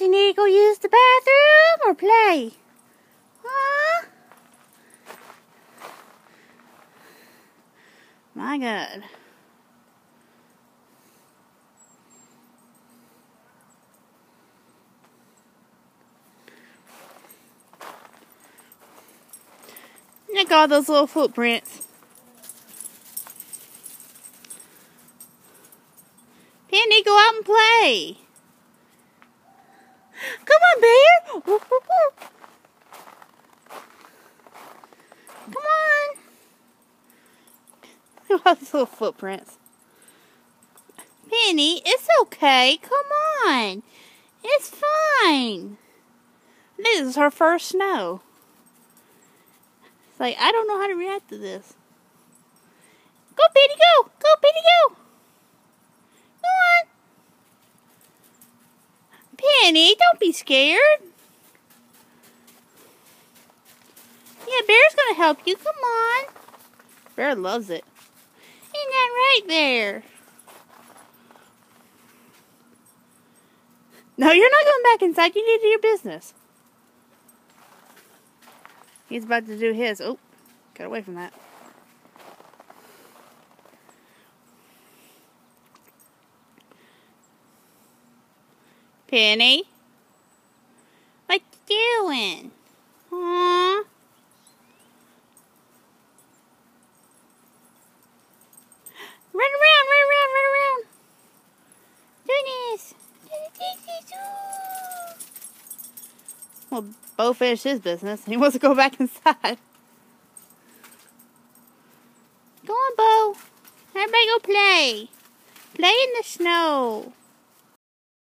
You need to go use the bathroom or play? Huh? My God. Look at all those little footprints. Penny, go out and play. Come on, Bear. Come on. Look at all these little footprints. Penny, it's okay. Come on. It's fine. This is her first snow. It's like, I don't know how to react to this. Go, Penny, go. Go, Penny, go. Go on. Penny, don't be scared. Yeah, Bear's going to help you. Come on. Bear loves it. Ain't that right, Bear? No, you're not going back inside. You need to do your business. He's about to do his. Oh, got away from that. Penny? What you doing? Aww. Run around. Do this. Well, Bo finished his business. He wants to go back inside. Go on, Bo. Everybody go play. Play in the snow.